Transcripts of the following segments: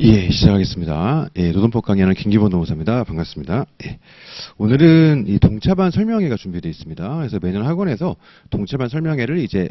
예, 시작하겠습니다. 예, 노동법 강의하는 김기본 노무사입니다. 반갑습니다. 예, 오늘은 이 동차반 설명회가 준비되어 있습니다. 그래서 매년 학원에서 동차반 설명회를 이제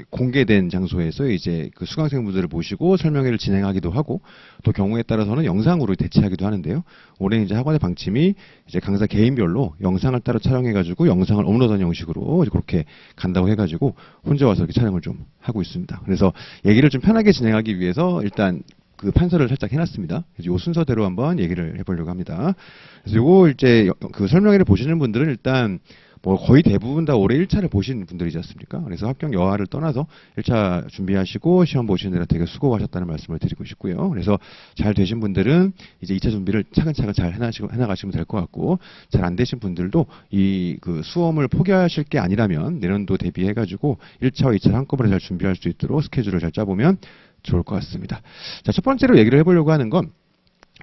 공개된 장소에서 이제 그 수강생분들을 모시고 설명회를 진행하기도 하고, 또 경우에 따라서는 영상으로 대체하기도 하는데요. 올해 이제 학원의 방침이 이제 강사 개인별로 영상을 따로 촬영해가지고 영상을 업로드하는 형식으로 그렇게 간다고 해가지고 혼자 와서 이렇게 촬영을 좀 하고 있습니다. 그래서 얘기를 좀 편하게 진행하기 위해서 일단 그 판서를 살짝 해놨습니다. 그래서 요 순서대로 한번 얘기를 해보려고 합니다. 그래서 요거 이제 그 설명회를 보시는 분들은 일단 뭐 거의 대부분 다 올해 1차를 보신 분들이지 않습니까? 그래서 합격 여하를 떠나서 1차 준비하시고 시험 보시느라 되게 수고하셨다는 말씀을 드리고 싶고요. 그래서 잘 되신 분들은 이제 2차 준비를 차근차근 잘 해나가시면 될 것 같고, 잘 안 되신 분들도 이 그 수험을 포기하실 게 아니라면 내년도 대비해가지고 1차와 2차 한꺼번에 잘 준비할 수 있도록 스케줄을 잘 짜보면 좋을 것 같습니다. 자, 첫 번째로 얘기를 해보려고 하는 건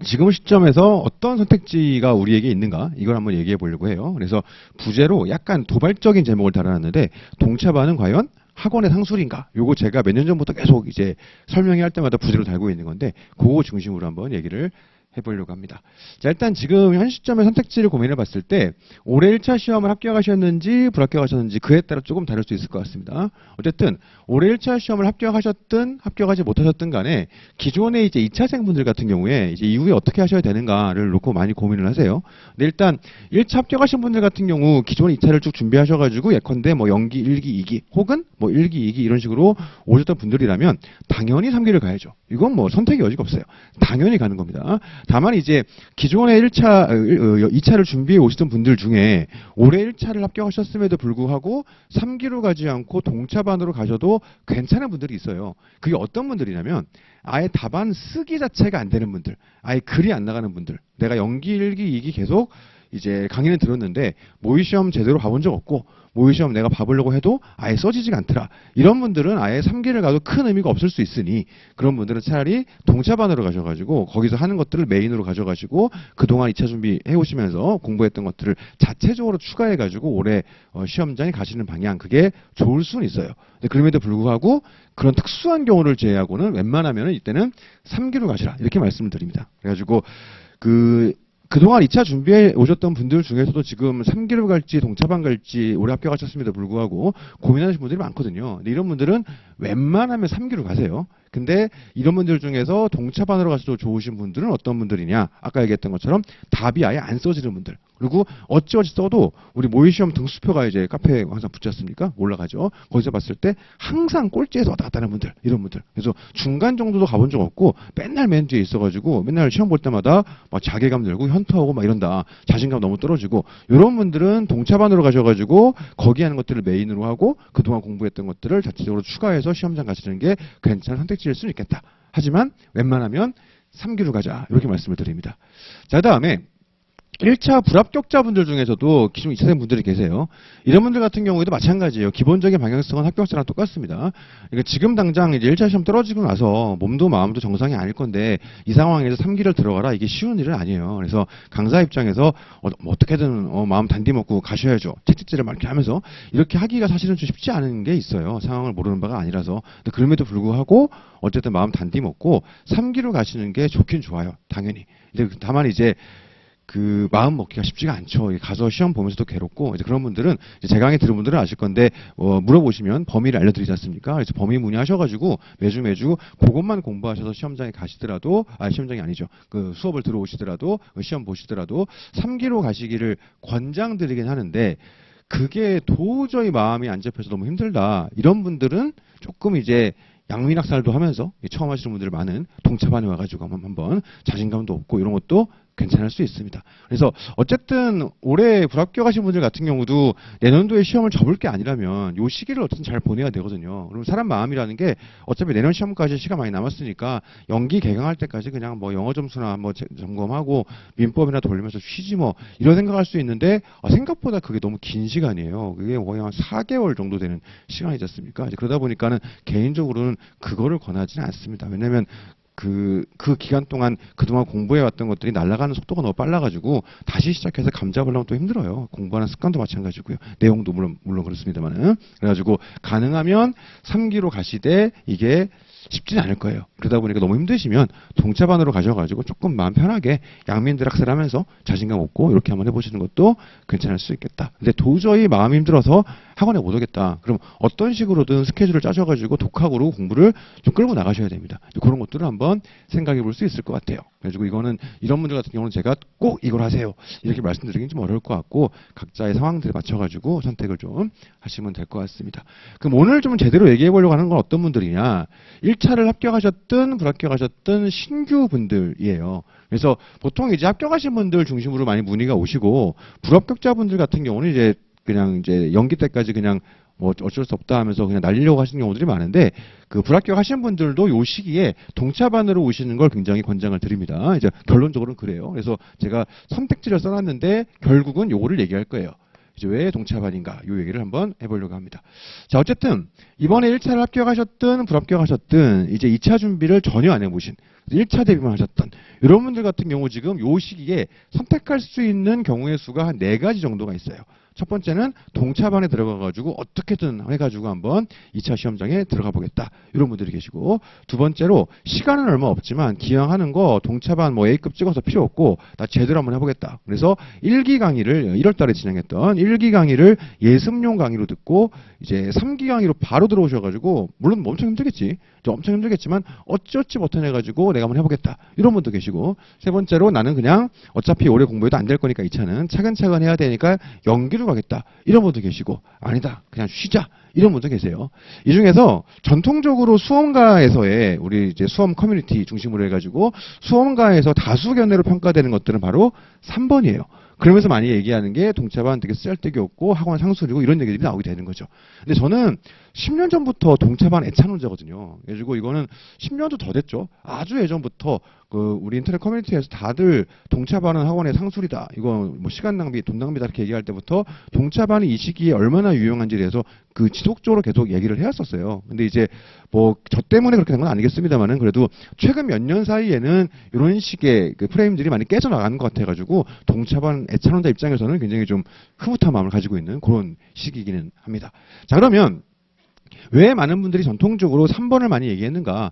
지금 시점에서 어떤 선택지가 우리에게 있는가, 이걸 한번 얘기해 보려고 해요. 그래서 부제로 약간 도발적인 제목을 달아놨는데, 동차반은 과연 학원의 상술인가? 요거 제가 몇 년 전부터 계속 이제 설명회 할 때마다 부제로 달고 있는 건데, 그거 중심으로 한번 얘기를 해보려고 합니다. 자, 일단 지금 현 시점의 선택지를 고민해 봤을 때 올해 1차 시험을 합격하셨는지 불합격하셨는지 그에 따라 조금 다를 수 있을 것 같습니다. 어쨌든 올해 1차 시험을 합격하셨든 합격하지 못하셨든 간에 기존의 이제 2차생 분들 같은 경우에 이제 이후에 어떻게 하셔야 되는가를 놓고 많이 고민을 하세요. 근데 일단 1차 합격하신 분들 같은 경우 기존 2차를 쭉 준비하셔가지고 예컨대 뭐 0기, 1기, 2기 혹은 뭐 1기, 2기 이런 식으로 오셨던 분들이라면 당연히 3기를 가야죠. 이건 뭐 선택의 여지가 없어요. 당연히 가는 겁니다. 다만 이제 기존의 1차, 2차를 준비해 오시던 분들 중에 올해 1차를 합격하셨음에도 불구하고 3기로 가지 않고 동차반으로 가셔도 괜찮은 분들이 있어요. 그게 어떤 분들이냐면 아예 답안 쓰기 자체가 안 되는 분들, 아예 글이 안 나가는 분들, 내가 0기, 1기, 2기 계속 이제 강의는 들었는데 모의시험 제대로 봐본 적 없고 모의시험 내가 봐보려고 해도 아예 써지지가 않더라. 이런 분들은 아예 3기를 가도 큰 의미가 없을 수 있으니 그런 분들은 차라리 동차반으로 가셔가지고 거기서 하는 것들을 메인으로 가져가시고 그동안 2차 준비해 오시면서 공부했던 것들을 자체적으로 추가해가지고 올해 시험장에 가시는 방향, 그게 좋을 수는 있어요. 근데 그럼에도 불구하고 그런 특수한 경우를 제외하고는 웬만하면 이때는 3기로 가시라, 이렇게 말씀을 드립니다. 그래가지고 그동안 2차 준비해 오셨던 분들 중에서도 지금 3기로 갈지 동차반 갈지 올해 합격하셨음에도 불구하고 고민하시는 분들이 많거든요. 근데 이런 분들은 웬만하면 3기로 가세요. 근데 이런 분들 중에서 동차반으로 가셔도 좋으신 분들은 어떤 분들이냐, 아까 얘기했던 것처럼 답이 아예 안 써지는 분들, 그리고 어찌어찌 써도 우리 모의시험 등수표가 이제 카페에 항상 붙지 않습니까? 올라가죠. 거기서 봤을 때 항상 꼴찌에서 왔다 갔다 하는 분들, 이런 분들. 그래서 중간 정도도 가본 적 없고 맨날 맨 뒤에 있어가지고 맨날 시험 볼 때마다 막 자괴감 들고 현타오고 막 이런다, 자신감 너무 떨어지고, 이런 분들은 동차반으로 가셔가지고 거기 하는 것들을 메인으로 하고 그동안 공부했던 것들을 자체적으로 추가해서 시험장 가시는 게 괜찮은 선택지일 수는 있겠다. 하지만 웬만하면 3기로 가자, 이렇게 말씀을 드립니다. 자, 다음에 1차 불합격자분들 중에서도 기존 2차생 분들이 계세요. 이런 분들 같은 경우에도 마찬가지예요. 기본적인 방향성은 합격자랑 똑같습니다. 그러니까 지금 당장 이제 1차 시험 떨어지고 나서 몸도 마음도 정상이 아닐 건데 이 상황에서 3기를 들어가라, 이게 쉬운 일은 아니에요. 그래서 강사 입장에서 뭐 어떻게든 마음 단디 먹고 가셔야죠. 채찍질을 막 이렇게 하면서 이렇게 하기가 사실은 좀 쉽지 않은 게 있어요. 상황을 모르는 바가 아니라서. 근데 그럼에도 불구하고 어쨌든 마음 단디 먹고 3기로 가시는 게 좋긴 좋아요. 당연히. 이제 다만 이제 그 마음 먹기가 쉽지가 않죠. 가서 시험 보면서도 괴롭고, 이제 그런 분들은 이제 제 강의 들은 분들은 아실 건데 물어보시면 범위를 알려드리지 않습니까? 그래서 범위 문의하셔가지고 매주 그것만 공부하셔서 시험장에 가시더라도, 시험장이 아니죠. 그 수업을 들어오시더라도 시험 보시더라도 3기로 가시기를 권장드리긴 하는데, 그게 도저히 마음이 안 잡혀서 너무 힘들다, 이런 분들은 조금 이제 양민학살도 하면서 처음 하시는 분들 많은 동차반에 와가지고 한번 자신감도 없고 이런 것도 괜찮을 수 있습니다. 그래서 어쨌든 올해 불합격하신 분들 같은 경우도 내년도에 시험을 접을 게 아니라면 이 시기를 어쨌든 잘 보내야 되거든요. 그럼 사람 마음이라는 게 어차피 내년 시험까지 시간 많이 남았으니까 연기 개강할 때까지 그냥 뭐 영어 점수나 한번 점검하고 민법이나 돌리면서 쉬지 뭐, 이런 생각할 수 있는데 생각보다 그게 너무 긴 시간이에요. 그게 거의 한 4개월 정도 되는 시간이지 않습니까? 이제 그러다 보니까는 개인적으로는 그거를 권하지는 않습니다. 왜냐면 그 기간 동안 그동안 공부해왔던 것들이 날아가는 속도가 너무 빨라가지고 다시 시작해서 감 잡으려면 또 힘들어요. 공부하는 습관도 마찬가지고요. 내용도 물론 그렇습니다만은. 그래가지고 가능하면 3기로 가시되 이게 쉽지는 않을 거예요. 그러다 보니까 너무 힘드시면 동차반으로 가셔가지고 조금 마음 편하게 양민들학설 하면서 자신감 얻고 이렇게 한번 해보시는 것도 괜찮을 수 있겠다. 근데 도저히 마음이 힘들어서 학원에 못 오겠다. 그럼 어떤 식으로든 스케줄을 짜셔가지고 독학으로 공부를 좀 끌고 나가셔야 됩니다. 그런 것들을 한번 생각해 볼 수 있을 것 같아요. 그래가지고 이거는 이런 분들 같은 경우는 제가 꼭 이걸 하세요 이렇게 말씀드리긴 좀 어려울 것 같고 각자의 상황들에 맞춰가지고 선택을 좀 하시면 될 것 같습니다. 그럼 오늘 좀 제대로 얘기해 보려고 하는 건 어떤 분들이냐, 1차를 합격하셨든 불합격하셨든 신규 분들이에요. 그래서 보통 이제 합격하신 분들 중심으로 많이 문의가 오시고 불합격자분들 같은 경우는 이제 그냥 이제 연기 때까지 그냥 뭐 어쩔 수 없다 하면서 그냥 날리려고 하시는 경우들이 많은데, 그 불합격하신 분들도 요 시기에 동차반으로 오시는 걸 굉장히 권장을 드립니다. 이제 결론적으로는 그래요. 그래서 제가 선택지를 써놨는데 결국은 요거를 얘기할 거예요. 이제 왜 동차반인가 요 얘기를 한번 해보려고 합니다. 자, 어쨌든 이번에 1차를 합격하셨든 불합격하셨든 이제 2차 준비를 전혀 안 해보신 1차 대비만 하셨던 이런 분들 같은 경우 지금 요 시기에 선택할 수 있는 경우의 수가 한 4가지 정도가 있어요. 첫 번째는 동차반에 들어가가지고 어떻게든 해가지고 한번 2차 시험장에 들어가 보겠다. 이런 분들이 계시고, 두 번째로 시간은 얼마 없지만 기왕하는 거 동차반 뭐 A급 찍어서 필요 없고 나 제대로 한번 해보겠다. 그래서 1기 강의를 1월 달에 진행했던 1기 강의를 예습용 강의로 듣고 이제 3기 강의로 바로 들어오셔가지고, 물론 엄청 힘들겠지. 엄청 힘들겠지만 어찌어찌 버텨내가지고 내가 한번 해보겠다. 이런 분도 계시고, 세 번째로 나는 그냥 어차피 오래 공부해도 안 될 거니까 2차는 차근차근 해야 되니까 연기로 가겠다. 이런 분도 계시고, 아니다 그냥 쉬자. 이런 분도 계세요. 이 중에서 전통적으로 수험가에서의 우리 이제 수험 커뮤니티 중심으로 해가지고 수험가에서 다수 견해로 평가되는 것들은 바로 3번이에요. 그러면서 많이 얘기하는 게 동차반 되게 쓸데기 없고 학원 상술이고 이런 얘기들이 나오게 되는 거죠. 근데 저는 10년 전부터 동차반 애찬론자거든요. 그래가지고 이거는 10년도 더 됐죠. 아주 예전부터 그 우리 인터넷 커뮤니티에서 다들 동차반은 학원의 상술이다. 이거 뭐 시간 낭비, 돈 낭비다 이렇게 얘기할 때부터 동차반이 이 시기에 얼마나 유용한지에 대해서 그 지속적으로 계속 얘기를 해왔었어요. 근데 이제 뭐 저 때문에 그렇게 된 건 아니겠습니다만은 그래도 최근 몇 년 사이에는 이런 식의 그 프레임들이 많이 깨져나가는 것 같아가지고 동차반 애찬론자 입장에서는 굉장히 좀 흐뭇한 마음을 가지고 있는 그런 시기이기는 합니다. 자, 그러면 왜 많은 분들이 전통적으로 3번을 많이 얘기했는가?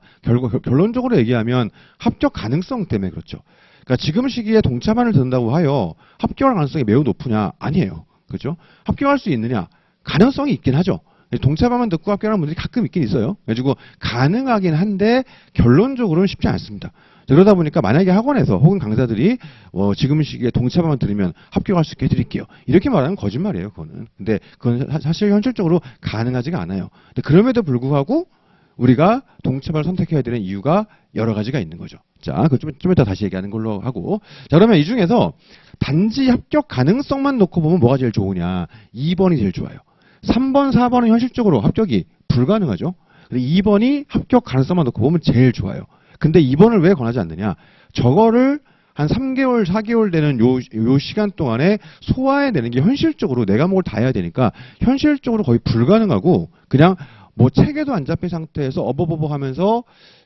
결론적으로 얘기하면 합격 가능성 때문에 그렇죠. 그러니까 지금 시기에 동차반을 듣는다고 하여 합격할 가능성이 매우 높으냐? 아니에요. 그렇죠? 합격할 수 있느냐? 가능성이 있긴 하죠. 동차반만 듣고 합격하는 분들이 가끔 있긴 있어요. 그래가지고 가능하긴 한데 결론적으로는 쉽지 않습니다. 그러다 보니까 만약에 학원에서 혹은 강사들이 지금 시기에 동차반만 들으면 합격할 수 있게 해드릴게요. 이렇게 말하면 거짓말이에요. 그거는. 근데 그건 사실 현실적으로 가능하지가 않아요. 근데 그럼에도 불구하고 우리가 동차반을 선택해야 되는 이유가 여러 가지가 있는 거죠. 자, 그거 좀 이따 다시 얘기하는 걸로 하고. 자, 그러면 이 중에서 단지 합격 가능성만 놓고 보면 뭐가 제일 좋으냐? 2번이 제일 좋아요. 3번, 4번은 현실적으로 합격이 불가능하죠. 근데 2번이 합격 가능성만 놓고 보면 제일 좋아요. 근데 2번을 왜 권하지 않느냐? 저거를 한 3개월, 4개월 되는 요 시간 동안에 소화해내는 게 현실적으로 내 과목을 다 해야 되니까 현실적으로 거의 불가능하고, 그냥 뭐 책에도 안 잡힌 상태에서 어버버버 하면서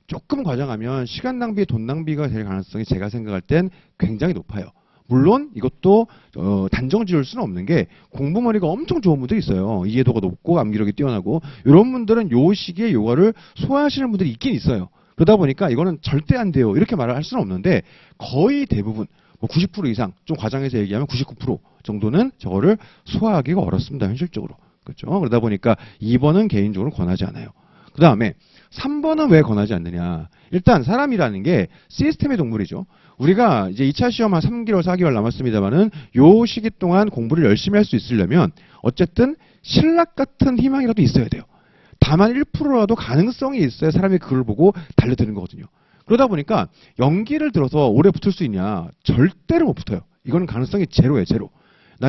조금 과장하면 시간 낭비, 돈 낭비가 될 가능성이 제가 생각할 땐 굉장히 높아요. 물론 이것도 단정 지을 수는 없는 게 공부머리가 엄청 좋은 분들이 있어요. 이해도가 높고 암기력이 뛰어나고 이런 분들은 요 시기에 요거를 소화하시는 분들이 있긴 있어요. 그러다 보니까 이거는 절대 안 돼요 이렇게 말을 할 수는 없는데, 거의 대부분 뭐 90% 이상, 좀 과장해서 얘기하면 99% 정도는 저거를 소화하기가 어렵습니다. 현실적으로. 그렇죠? 그러다 보니까 2번은 개인적으로 권하지 않아요. 그 다음에 3번은 왜 권하지 않느냐? 일단 사람이라는 게 시스템의 동물이죠. 우리가 이제 2차 시험 한 3개월, 4개월 남았습니다만은 요 시기 동안 공부를 열심히 할 수 있으려면 어쨌든 신락 같은 희망이라도 있어야 돼요. 다만 1%라도 가능성이 있어야 사람이 그걸 보고 달려드는 거거든요. 그러다 보니까 연기를 들어서 오래 붙을 수 있냐? 절대로 못 붙어요. 이거는 가능성이 제로예요, 제로.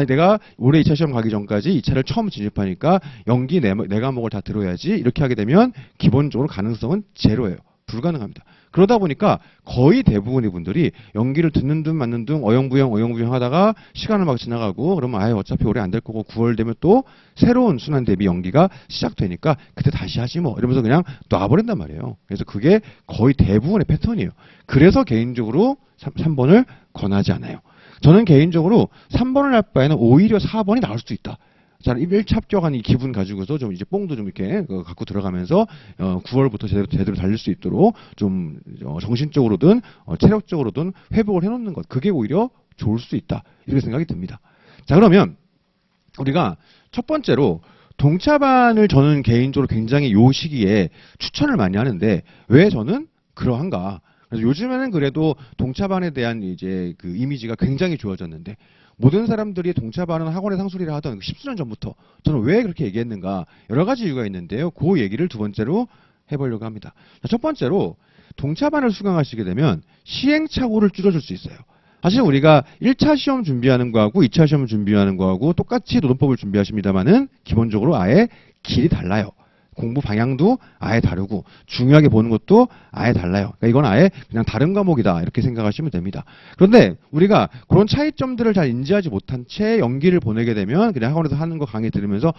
내가 올해 2차 시험 가기 전까지 2차를 처음 진입하니까 연기 내 과목을 다 들어야지 이렇게 하게 되면 기본적으로 가능성은 제로예요. 불가능합니다. 그러다 보니까 거의 대부분의 분들이 연기를 듣는 둥 맞는 둥 어영부영 하다가 시간을 막 지나가고 그러면 아예 어차피 오래 안 될 거고 9월 되면 또 새로운 순환 대비 연기가 시작되니까 그때 다시 하지 뭐 이러면서 그냥 놔버린단 말이에요. 그래서 그게 거의 대부분의 패턴이에요. 그래서 개인적으로 3번을 권하지 않아요. 저는 개인적으로 3번을 할 바에는 오히려 4번이 나을 수도 있다. 자, 1차 합격한 이 기분 가지고서 좀 이제 뽕도 좀 이렇게 갖고 들어가면서 9월부터 제대로 달릴 수 있도록 좀 정신적으로든 체력적으로든 회복을 해놓는 것. 그게 오히려 좋을 수 있다. 이렇게 생각이 듭니다. 자, 그러면 우리가 첫 번째로 동차반을 저는 개인적으로 굉장히 요 시기에 추천을 많이 하는데 왜 저는 그러한가? 그래서 요즘에는 그래도 동차반에 대한 이제 그 이미지가 굉장히 좋아졌는데 모든 사람들이 동차반은 학원의 상술이라 하던 10수년 전부터 저는 왜 그렇게 얘기했는가? 여러 가지 이유가 있는데요. 그 얘기를 두 번째로 해보려고 합니다. 첫 번째로 동차반을 수강하시게 되면 시행착오를 줄여줄 수 있어요. 사실 우리가 1차 시험 준비하는 거하고 2차 시험 준비하는 거하고 똑같이 노동법을 준비하십니다만은 기본적으로 아예 길이 달라요. 공부 방향도 아예 다르고 중요하게 보는 것도 아예 달라요. 그러니까 이건 아예 그냥 다른 과목이다 이렇게 생각하시면 됩니다. 그런데 우리가 그런 차이점들을 잘 인지하지 못한 채 연기를 보내게 되면 그냥 학원에서 하는 거 강의 들으면서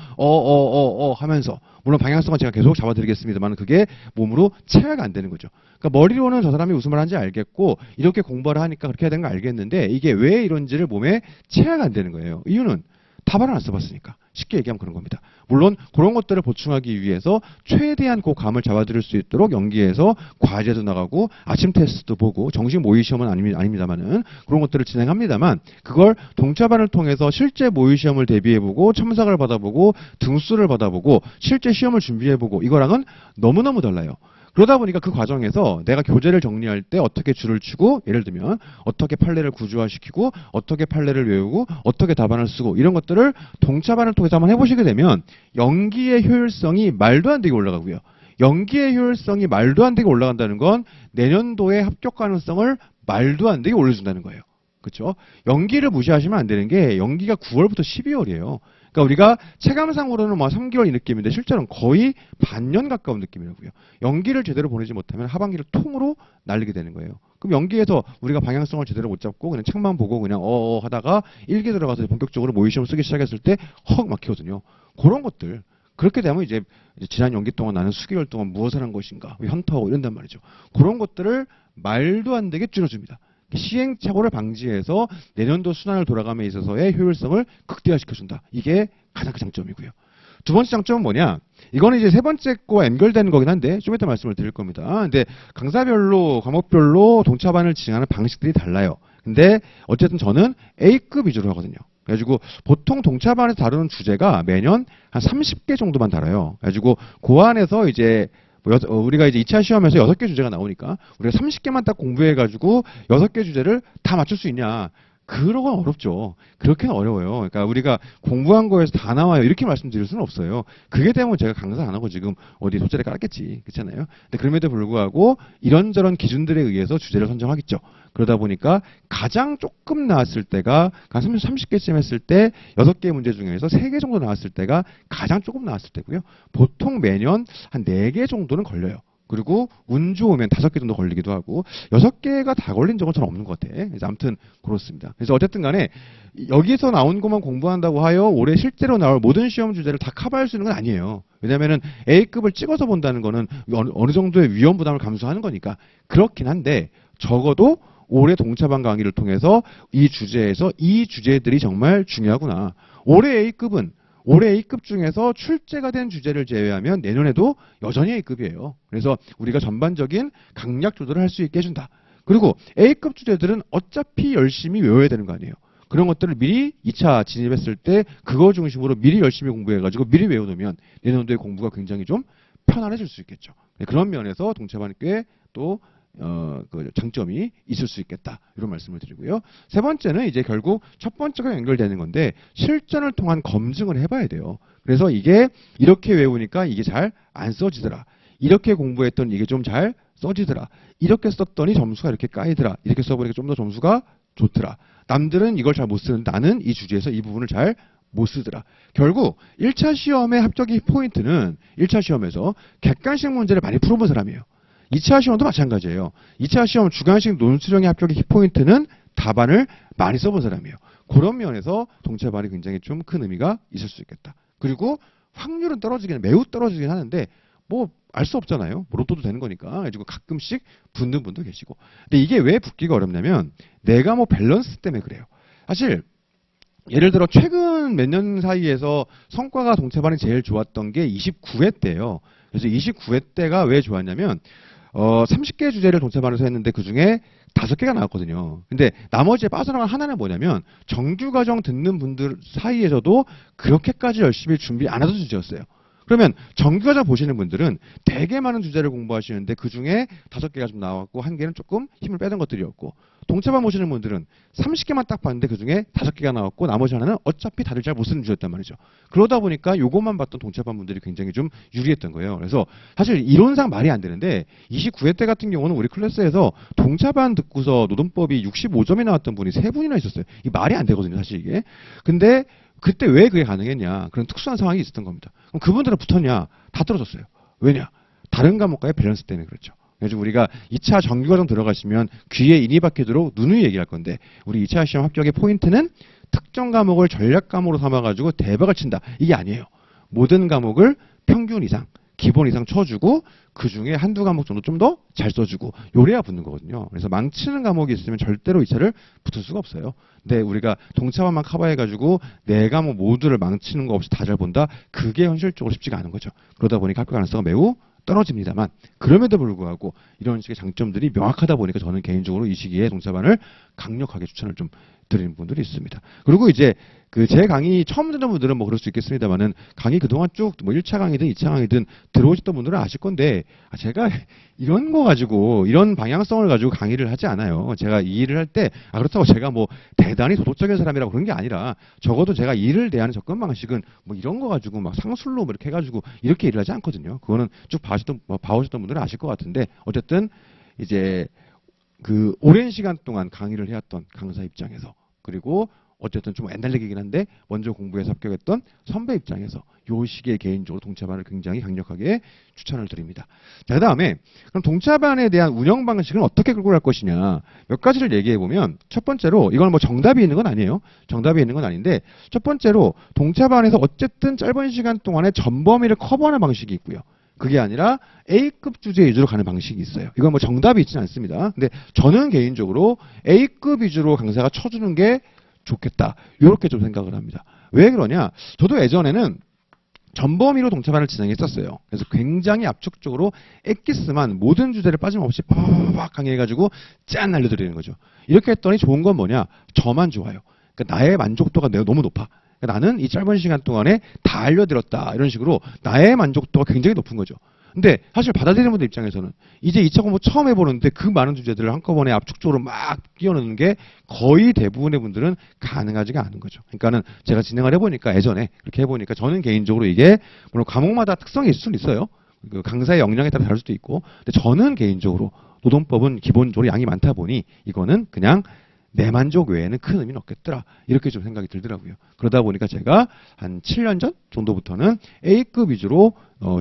하면서 물론 방향성은 제가 계속 잡아드리겠습니다만 그게 몸으로 체화가 안 되는 거죠. 그러니까 머리로는 저 사람이 무슨 말 하는지 알겠고 이렇게 공부를 하니까 그렇게 해야 되는 거 알겠는데 이게 왜 이런지를 몸에 체화가 안 되는 거예요. 이유는 답안을 안 써봤으니까. 쉽게 얘기하면 그런 겁니다. 물론 그런 것들을 보충하기 위해서 최대한 그 감을 잡아들일 수 있도록 연기해서 과제도 나가고 아침 테스트도 보고 정식 모의 시험은 아닙니다만은 그런 것들을 진행합니다만 그걸 동차반을 통해서 실제 모의 시험을 대비해보고 첨삭을 받아보고 등수를 받아보고 실제 시험을 준비해보고 이거랑은 너무너무 달라요. 그러다 보니까 그 과정에서 내가 교재를 정리할 때 어떻게 줄을 치고 예를 들면 어떻게 판례를 구조화시키고 어떻게 판례를 외우고 어떻게 답안을 쓰고 이런 것들을 동차반을 통해서 한번 해보시게 되면 연기의 효율성이 말도 안 되게 올라가고요. 연기의 효율성이 말도 안 되게 올라간다는 건 내년도의 합격 가능성을 말도 안 되게 올려준다는 거예요. 그렇죠? 연기를 무시하시면 안 되는 게 연기가 9월부터 12월이에요. 그러니까 우리가 체감상으로는 뭐 3개월 이 느낌인데 실제로는 거의 반년 가까운 느낌이라고요. 연기를 제대로 보내지 못하면 하반기를 통으로 날리게 되는 거예요. 그럼 연기에서 우리가 방향성을 제대로 못 잡고 그냥 책만 보고 그냥 하다가 1기 들어가서 본격적으로 모의시험 쓰기 시작했을 때 헉 막히거든요. 그런 것들. 그렇게 되면 이제 지난 연기 동안 나는 수개월 동안 무엇을 한 것인가 현타하고 이런단 말이죠. 그런 것들을 말도 안 되게 줄여줍니다. 시행착오를 방지해서 내년도 순환을 돌아감에 있어서의 효율성을 극대화시켜준다. 이게 가장 큰 장점이고요. 두 번째 장점은 뭐냐? 이거는 이제 세 번째 거와 연결되는 거긴 한데 좀 이따 말씀을 드릴 겁니다. 근데 강사별로 과목별로 동차반을 진행하는 방식들이 달라요. 근데 어쨌든 저는 A급 위주로 하거든요. 그래가지고 보통 동차반에서 다루는 주제가 매년 한 30개 정도만 다뤄요. 그래가지고 그 안에서 이제 우리가 이제 2차 시험에서 6개 주제가 나오니까 우리가 30개만 딱 공부해가지고 6개 주제를 다 맞출 수 있냐? 그런 건 어렵죠. 그렇게는 어려워요. 그러니까 우리가 공부한 거에서 다 나와요. 이렇게 말씀드릴 수는 없어요. 그게 되면 제가 강사 안 하고 지금 어디 돗자리 깔았겠지. 그렇잖아요. 근데 그럼에도 불구하고 이런저런 기준들에 의해서 주제를 선정하겠죠. 그러다 보니까 가장 조금 나왔을 때가 한 30개쯤 했을 때 6개 문제 중에서 3개 정도 나왔을 때가 가장 조금 나왔을 때고요. 보통 매년 한 4개 정도는 걸려요. 그리고 운 좋으면 5개 정도 걸리기도 하고 6개가 다 걸린 적은 전 없는 것 같아. 그래서 아무튼 그렇습니다. 그래서 어쨌든 간에 여기서 나온 것만 공부한다고 하여 올해 실제로 나올 모든 시험 주제를 다 커버할 수 있는 건 아니에요. 왜냐하면 A급을 찍어서 본다는 거는 어느 정도의 위험 부담을 감수하는 거니까 그렇긴 한데 적어도 올해 동차반 강의를 통해서 이 주제에서 이 주제들이 정말 중요하구나. 올해 A급 중에서 출제가 된 주제를 제외하면 내년에도 여전히 A급이에요. 그래서 우리가 전반적인 강약 조절을 할 수 있게 해준다. 그리고 A급 주제들은 어차피 열심히 외워야 되는 거 아니에요. 그런 것들을 미리 2차 진입했을 때 그거 중심으로 미리 열심히 공부해가지고 미리 외워놓으면 내년도의 공부가 굉장히 좀 편안해질 수 있겠죠. 그런 면에서 동차반이 꽤 또 그 장점이 있을 수 있겠다. 이런 말씀을 드리고요. 세 번째는 이제 결국 첫 번째가 연결되는 건데 실전을 통한 검증을 해봐야 돼요. 그래서 이게 이렇게 외우니까 이게 잘 안 써지더라. 이렇게 공부했더니 이게 좀 잘 써지더라. 이렇게 썼더니 점수가 이렇게 까이더라. 이렇게 써보니까 좀 더 점수가 좋더라. 남들은 이걸 잘 못 쓰는데 나는 이 주제에서 이 부분을 잘 못 쓰더라. 결국 1차 시험의 합격의 포인트는 1차 시험에서 객관식 문제를 많이 풀어본 사람이에요. 2차 시험도 마찬가지예요. 2차 시험 주관식 논술형의 합격의 키포인트는 답안을 많이 써본 사람이에요. 그런 면에서 동차반이 굉장히 좀 큰 의미가 있을 수 있겠다. 그리고 확률은 매우 떨어지긴 하는데 뭐 알 수 없잖아요. 뭐 로또도 되는 거니까. 그래가지고 가끔씩 붙는 분도 계시고. 근데 이게 왜 붙기가 어렵냐면 내가 뭐 밸런스 때문에 그래요. 사실 예를 들어 최근 몇 년 사이에서 성과가 동차반이 제일 좋았던 게 29회 때예요. 그래서 29회 때가 왜 좋았냐면 30개 주제를 동차반에서 했는데 그중에 5개가 나왔거든요. 근데 나머지 빠져나간 하나는 뭐냐면 정규과정 듣는 분들 사이에서도 그렇게까지 열심히 준비 안 하던 주제였어요. 그러면 정규과정 보시는 분들은 되게 많은 주제를 공부하시는데 그중에 5개가 좀 나왔고 1개는 조금 힘을 빼던 것들이었고, 동차반 보시는 분들은 30개만 딱 봤는데 그중에 5개가 나왔고 나머지 하나는 어차피 다들 잘 못 쓰는 주제였단 말이죠. 그러다 보니까 요것만 봤던 동차반 분들이 굉장히 좀 유리했던 거예요. 그래서 사실 이론상 말이 안 되는데 29회 때 같은 경우는 우리 클래스에서 동차반 듣고서 노동법이 65점이 나왔던 분이 3분이나 있었어요. 이 말이 안 되거든요, 사실 이게. 근데 그때 왜 그게 가능했냐? 그런 특수한 상황이 있었던 겁니다. 그럼 그분들은 붙었냐? 다 떨어졌어요. 왜냐? 다른 과목과의 밸런스 때문에 그렇죠. 그래서 우리가 2차 정규과정 들어가시면 귀에 인이 박히도록 누누이 얘기할 건데, 우리 2차 시험 합격의 포인트는 특정 과목을 전략 과목으로 삼아가지고 대박을 친다. 이게 아니에요. 모든 과목을 평균 이상, 기본 이상 쳐주고 그 중에 한두 과목 정도 좀 더 잘 써주고 요래야 붙는 거거든요. 그래서 망치는 과목이 있으면 절대로 2차를 붙을 수가 없어요. 근데 우리가 동차반만 커버해가지고 4과목 모두를 망치는 거 없이 다 잘 본다? 그게 현실적으로 쉽지가 않은 거죠. 그러다 보니까 합격 가능성은 매우 떨어집니다만, 그럼에도 불구하고 이런 식의 장점들이 명확하다 보니까 저는 개인적으로 이 시기에 동차반을 강력하게 추천을 좀 드리는 분들이 있습니다. 그리고 이제 제 강의 처음 듣는 분들은 뭐 그럴 수 있겠습니다만은, 강의 그동안 쭉 뭐 1차 강의든 2차 강의든 들어오셨던 분들은 아실 건데, 제가 이런 거 가지고 이런 방향성을 가지고 강의를 하지 않아요. 제가 이 일을 할 때 그렇다고 제가 뭐 대단히 도덕적인 사람이라고 그런 게 아니라, 적어도 제가 일을 대하는 접근 방식은 뭐 이런 거 가지고 막 상술로 뭐 이렇게 해가지고 이렇게 일을 하지 않거든요. 그거는 쭉 봐오셨던 분들은 아실 것 같은데, 어쨌든 이제 오랜 시간 동안 강의를 해왔던 강사 입장에서, 그리고 어쨌든 좀 옛날 얘기긴 한데 먼저 공부해서 합격했던 선배 입장에서 요 시기에 개인적으로 동차반을 굉장히 강력하게 추천을 드립니다. 자, 그다음에 그럼 동차반에 대한 운영 방식을 어떻게 끌고 갈 것이냐, 몇 가지를 얘기해 보면, 첫 번째로, 이건 뭐 정답이 있는 건 아니에요. 정답이 있는 건 아닌데, 첫 번째로 동차반에서 어쨌든 짧은 시간 동안에 전 범위를 커버하는 방식이 있고요. 그게 아니라 A급 주제 위주로 가는 방식이 있어요. 이건 뭐 정답이 있지는 않습니다. 근데 저는 개인적으로 A급 위주로 강사가 쳐주는 게 좋겠다, 이렇게 좀 생각을 합니다. 왜 그러냐? 저도 예전에는 전범위로 동차반을 진행했었어요. 그래서 굉장히 압축적으로 엑기스만 모든 주제를 빠짐없이 팍팍 강의해가지고 짠 알려드리는 거죠. 이렇게 했더니 좋은 건 뭐냐? 저만 좋아요. 그러니까 나의 만족도가 너무 높아. 그러니까 나는 이 짧은 시간 동안에 다 알려드렸다, 이런 식으로 나의 만족도가 굉장히 높은 거죠. 근데 사실 받아들이는 분들 입장에서는 이제 2차 공부 처음 해보는데 그 많은 주제들을 한꺼번에 압축적으로 막 끼워넣는 게 거의 대부분의 분들은 가능하지가 않은 거죠. 그러니까는 제가 진행을 해보니까, 예전에 그렇게 해보니까, 저는 개인적으로 이게 물론 과목마다 특성이 있을 수는 있어요. 그 강사의 역량에 따라 다를 수도 있고, 근데 저는 개인적으로 노동법은 기본적으로 양이 많다 보니 이거는 그냥 내 만족 외에는 큰 의미는 없겠더라, 이렇게 좀 생각이 들더라고요. 그러다 보니까 제가 한 7년 전 정도부터는 A급 위주로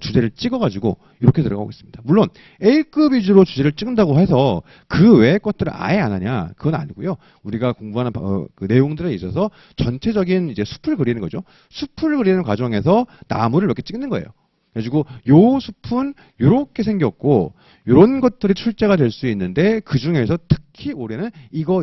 주제를 찍어가지고 이렇게 들어가고 있습니다. 물론 A급 위주로 주제를 찍는다고 해서 그 외의 것들을 아예 안 하냐, 그건 아니고요. 우리가 공부하는 그 내용들에 있어서 전체적인 이제 숲을 그리는 거죠. 숲을 그리는 과정에서 나무를 몇 개 찍는 거예요. 그래가지고 요 숲은 요렇게 생겼고 요런 것들이 출제가 될 수 있는데, 그 중에서 특히 올해는 이거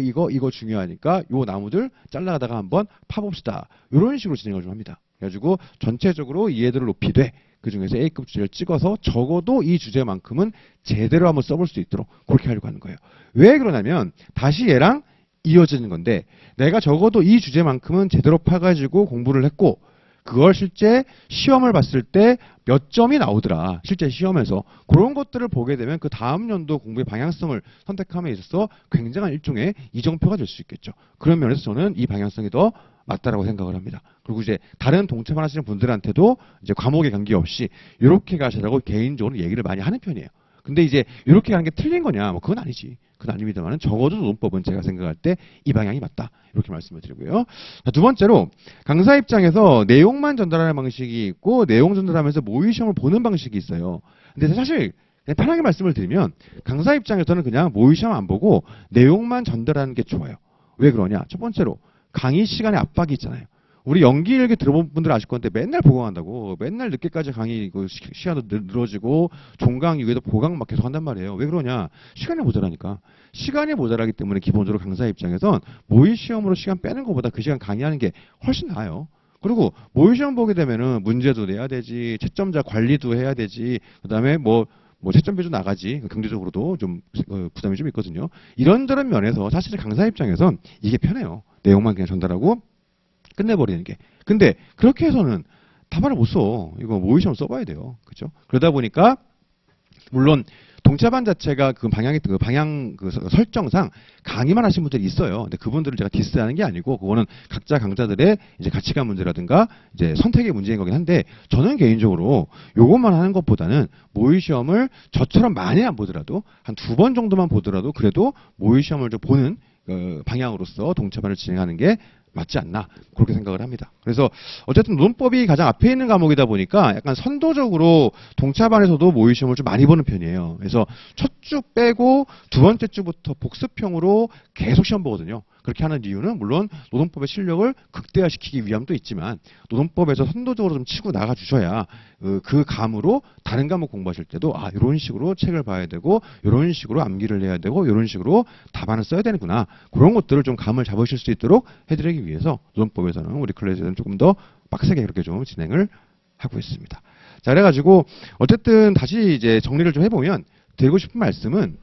중요하니까 요 나무들 잘라가다가 한번 파봅시다, 요런 식으로 진행을 좀 합니다. 그래가지고 전체적으로 이해도를 높이되 그 중에서 A급 주제를 찍어서 적어도 이 주제만큼은 제대로 한번 써볼 수 있도록 그렇게 하려고 하는 거예요. 왜 그러냐면 다시 얘랑 이어지는 건데, 내가 적어도 이 주제만큼은 제대로 파가지고 공부를 했고, 그걸 실제 시험을 봤을 때 몇 점이 나오더라, 실제 시험에서. 그런 것들을 보게 되면 그 다음 연도 공부의 방향성을 선택함에 있어서 굉장한 일종의 이정표가 될 수 있겠죠. 그런 면에서 저는 이 방향성이 더 맞다라고 생각을 합니다. 그리고 이제 다른 동차반 하시는 분들한테도 이제 과목에 관계없이 이렇게 가시라고 개인적으로 얘기를 많이 하는 편이에요. 근데 이제 이렇게 하는 게 틀린 거냐? 뭐 그건 아니지. 그건 아닙니다만, 적어도 노동법은 제가 생각할 때 이 방향이 맞다, 이렇게 말씀을 드리고요. 자, 두 번째로, 강사 입장에서 내용만 전달하는 방식이 있고 내용 전달하면서 모의 시험을 보는 방식이 있어요. 근데 사실 그냥 편하게 말씀을 드리면, 강사 입장에서는 그냥 모의 시험 안 보고 내용만 전달하는 게 좋아요. 왜 그러냐? 첫 번째로 강의 시간에 압박이 있잖아요. 우리 연기 일기 들어본 분들 아실 건데 맨날 보강한다고. 맨날 늦게까지 강의 시간도 늘어지고 종강 이후에도 보강 막 계속 한단 말이에요. 왜 그러냐? 시간이 모자라니까. 시간이 모자라기 때문에 기본적으로 강사 입장에선 모의 시험으로 시간 빼는 것보다 그 시간 강의하는 게 훨씬 나아요. 그리고 모의 시험 보게 되면은 문제도 내야 되지, 채점자 관리도 해야 되지, 그다음에 뭐 채점비도 나가지, 경제적으로도 좀 부담이 좀 있거든요. 이런저런 면에서 사실 강사 입장에선 이게 편해요. 내용만 그냥 전달하고 끝내버리는 게. 근데 그렇게 해서는 답안을 못 써. 이거 모의 시험 써봐야 돼요. 그죠? 그러다 보니까 물론 동차반 자체가 그 방향 설정상 강의만 하신 분들이 있어요. 근데 그분들을 제가 디스하는 게 아니고 그거는 각자 강좌들의 이제 가치관 문제라든가 이제 선택의 문제인 거긴 한데 저는 개인적으로 요것만 하는 것보다는 모의 시험을 저처럼 많이 안 보더라도 한 2번 정도만 보더라도 그래도 모의 시험을 좀 보는 방향으로서 동차반을 진행하는 게 맞지 않나 그렇게 생각을 합니다. 그래서 어쨌든 논법이 가장 앞에 있는 과목이다 보니까 약간 선도적으로 동차반에서도 모의 시험을 좀 많이 보는 편이에요. 그래서 첫 주 빼고 2번째 주부터 복습형으로 계속 시험 보거든요. 그렇게 하는 이유는 물론 노동법의 실력을 극대화시키기 위함도 있지만 노동법에서 선도적으로 좀 치고 나가 주셔야 그 감으로 다른 과목 공부하실 때도 이런 식으로 책을 봐야 되고 이런 식으로 암기를 해야 되고 이런 식으로 답안을 써야 되는구나. 그런 것들을 좀 감을 잡으실 수 있도록 해드리기 위해서 노동법에서는 우리 클래스에서는 조금 더 빡세게 그렇게 좀 진행을 하고 있습니다. 자, 그래가지고 어쨌든 다시 이제 정리를 좀 해보면 드리고 싶은 말씀은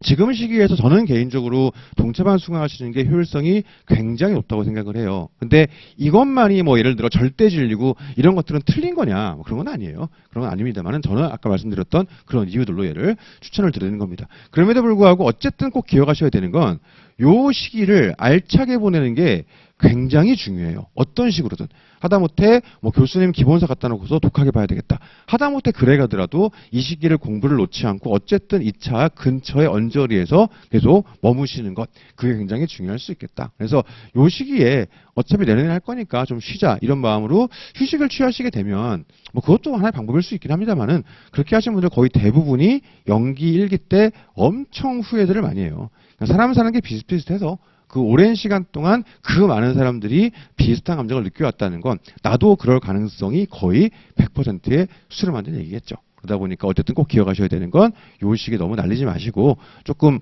지금 시기에서 저는 개인적으로 동차반 수강하시는 게 효율성이 굉장히 높다고 생각을 해요. 근데 이것만이 뭐 예를 들어 절대 진리고 이런 것들은 틀린 거냐? 뭐 그런 건 아니에요. 그런 건 아닙니다만은 저는 아까 말씀드렸던 그런 이유들로 얘를 추천을 드리는 겁니다. 그럼에도 불구하고 어쨌든 꼭 기억하셔야 되는 건 요 시기를 알차게 보내는 게 굉장히 중요해요. 어떤 식으로든. 하다못해 뭐 교수님 기본서 갖다 놓고서 독하게 봐야 되겠다. 하다못해 그래 가더라도 이 시기를 공부를 놓지 않고 어쨌든 2차 근처의 언저리에서 계속 머무시는 것. 그게 굉장히 중요할 수 있겠다. 그래서 요 시기에 어차피 내년에 할 거니까 좀 쉬자 이런 마음으로 휴식을 취하시게 되면 뭐 그것도 하나의 방법일 수 있긴 합니다만은 그렇게 하시는 분들 거의 대부분이 연기 1기 때 엄청 후회들을 많이 해요. 그러니까 사람 사는 게 비슷비슷해서 그 오랜 시간 동안 그 많은 사람들이 비슷한 감정을 느껴왔다는 건 나도 그럴 가능성이 거의 100%의 수렴한다는 얘기겠죠. 그러다 보니까 어쨌든 꼭 기억하셔야 되는 건 요 시기에 너무 날리지 마시고 조금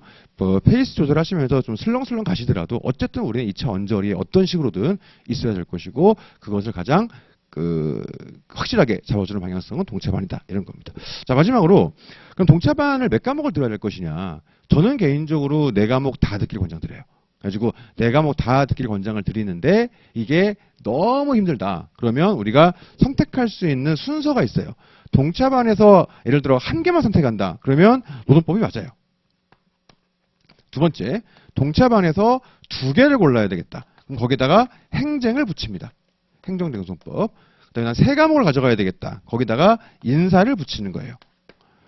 페이스 조절하시면서 좀 슬렁슬렁 가시더라도 어쨌든 우리는 2차 언저리에 어떤 식으로든 있어야 될 것이고 그것을 가장 확실하게 잡아주는 방향성은 동차반이다. 이런 겁니다. 자, 마지막으로 그럼 동차반을 몇 과목을 들어야 될 것이냐. 저는 개인적으로 4과목 다 듣기를 권장드려요. 그래가지고 4과목 다 듣기를 권장을 드리는데 이게 너무 힘들다. 그러면 우리가 선택할 수 있는 순서가 있어요. 동차반에서 예를 들어 1개만 선택한다. 그러면 노동법이 맞아요. 두 번째, 동차반에서 2개를 골라야 되겠다. 그럼 거기다가 행쟁을 붙입니다. 행정대응송법. 그다음에 난 3과목을 가져가야 되겠다. 거기다가 인사를 붙이는 거예요.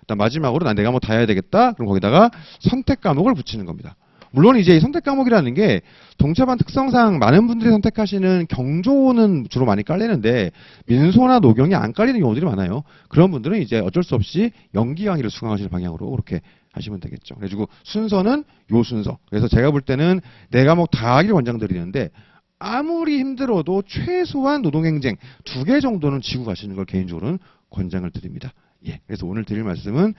그다음 마지막으로 난 4과목 다 해야 되겠다. 그럼 거기다가 선택 과목을 붙이는 겁니다. 물론 이제 이 선택 과목이라는 게 동차반 특성상 많은 분들이 선택하시는 경조는 주로 많이 깔리는데 민소나 노경이 안 깔리는 경우들이 많아요. 그런 분들은 이제 어쩔 수 없이 연기 강의를 수강하시는 방향으로 그렇게 하시면 되겠죠. 그래가지고 순서는 요 순서. 그래서 제가 볼 때는 4과목 다 하기를 권장드리는데 아무리 힘들어도 최소한 노동행쟁 2개 정도는 지고 가시는 걸 개인적으로는 권장을 드립니다. 예, 그래서 오늘 드릴 말씀은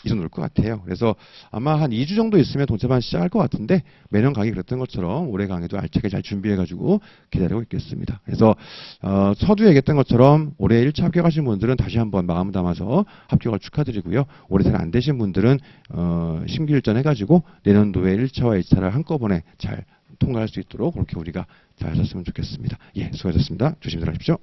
이 정도일 것 같아요. 그래서 아마 한 2주 정도 있으면 동차반 시작할 것 같은데 매년 강의 그랬던 것처럼 올해 강의도 알차게 잘 준비해가지고 기다리고 있겠습니다. 그래서 서두에 얘기했던 것처럼 올해 1차 합격하신 분들은 다시 한번 마음 담아서 합격을 축하드리고요. 올해 잘 안 되신 분들은 심기일전 해가지고 내년도에 1차와 2차를 한꺼번에 잘 통과할 수 있도록 그렇게 우리가 잘 하셨으면 좋겠습니다. 예, 수고하셨습니다. 조심히 들어가십시오.